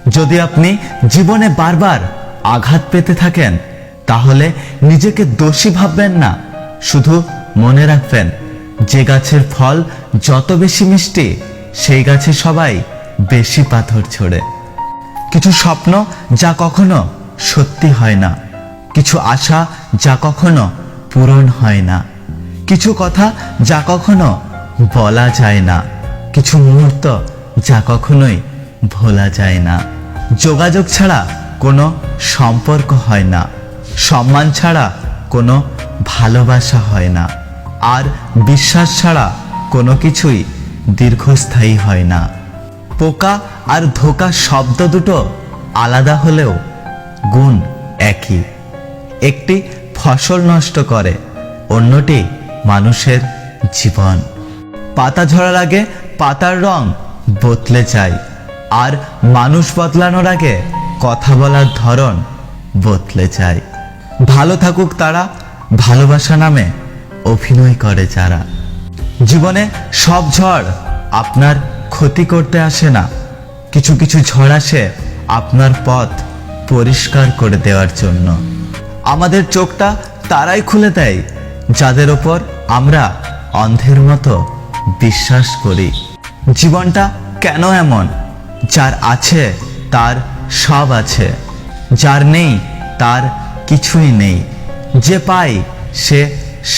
যদি আপনি জীবনে বারবার আঘাত পেতে থাকেন তাহলে নিজেকে দোষী ভাববেন না, শুধু মনে রাখবেন যে গাছের ফল যত বেশি মিষ্টি সেই গাছে সবাই বেশি পাথর ছোড়ে। কিছু স্বপ্ন যা কখনো সত্যি হয় না, কিছু আশা যা কখনো পূরণ হয় না, কিছু কথা যা কখনো বলা যায় না, কিছু মুহূর্ত যা কখনোই ভোলা যায় না। যোগাযোগ ছাড়া কোনো সম্পর্ক হয় না, সম্মান ছাড়া কোনো ভালোবাসা হয় না, আর বিশ্বাস ছাড়া কোনো কিছুই দীর্ঘস্থায়ী হয় না। পোকা আর ধোঁকা শব্দ দুটো আলাদা হলেও গুণ একই। একটি ফসল নষ্ট করে, অন্যটি মানুষের জীবন। পাতা ঝরার আগে পাতার রং বদলে যায়, আর মানুষ বদলানোর আগে কথা বলার ধরন বদলে যায়। ভালো থাকুক তারা ভালোবাসা নামে অভিনয় করে যারা। জীবনে সব ঝড় আপনার ক্ষতি করতে আসে না, কিছু কিছু ঝড় আসে আপনার পথ পরিষ্কার করে দেওয়ার জন্য। আমাদের চোখটা তারাই খুলে দেয় যাদের ওপর আমরা অন্ধের মতো বিশ্বাস করি। জীবনটা কেন এমন? যার আছে তার সব আছে, যার নেই তার কিছুই নেই। যে পায় সে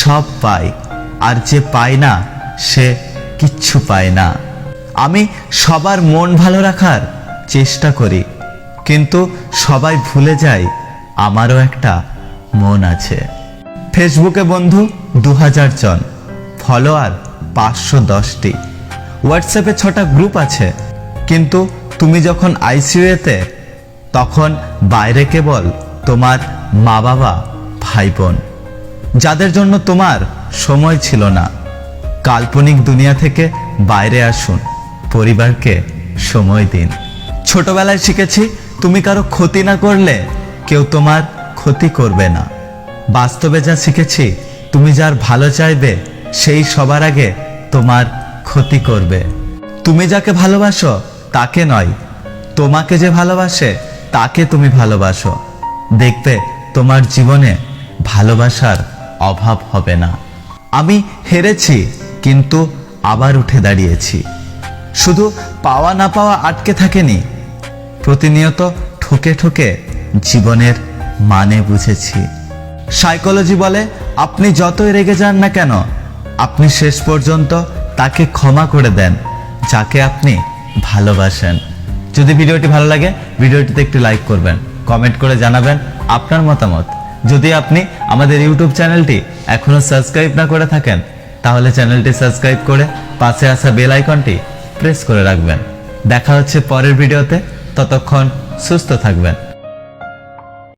সব পায়, আর যে পায় না সে কিচ্ছু পায় না। আমি সবার মন ভালো রাখার চেষ্টা করি, কিন্তু সবাই ভুলে যায় আমারও একটা মন আছে। ফেসবুকে বন্ধু 2000 জন, ফলোয়ার 510টি, হোয়াটসঅ্যাপে 6টা গ্রুপ আছে, কিন্তু তুমি যখন আইসিইউতে তখন বাইরে কেবল তোমার মা বাবা ভাই বোন, যাদের জন্য তোমার সময় ছিল না। কাল্পনিক দুনিয়া থেকে বাইরে আসুন, পরিবারকে সময় দিন। ছোটবেলায় শিখেছি তুমি কারো ক্ষতি না করলে কেউ তোমার ক্ষতি করবে না। বাস্তবে যা শিখেছি তুমি যার ভালো চাইবে সেই সবার আগে তোমার ক্ষতি করবে। তুমি যাকে ভালোবাসো তাকে নয়, তোমাকে যে ভালোবাসে তাকে তুমি ভালোবাসো। দেখবে তোমার জীবনে ভালোবাসার অভাব হবে না। আমি হেরেছি, কিন্তু আবার উঠে দাঁড়িয়েছি। শুধু পাওয়া না পাওয়া আটকে থাকেনি, প্রতিনিয়ত ঠকে ঠকে জীবনের মানে বুঝেছি। সাইকোলজি বলে আপনি যতই রেগে যান না কেন, আপনি শেষ পর্যন্ত তাকে ক্ষমা করে দেন যাকে আপনি ভালোবাসেন। যদি ভিডিওটি ভালো লাগে ভিডিওটিতে একটি লাইক করবেন, কমেন্ট করে জানাবেন আপনার মতামত। যদি আপনি আমাদের ইউটিউব চ্যানেলটি এখনো সাবস্ক্রাইব না করে থাকেন তাহলে চ্যানেলটি সাবস্ক্রাইব করে পাশে আসা বেল আইকনটি প্রেস করে রাখবেন। দেখা হচ্ছে পরের ভিডিওতে, ততক্ষণ সুস্থ থাকবেন।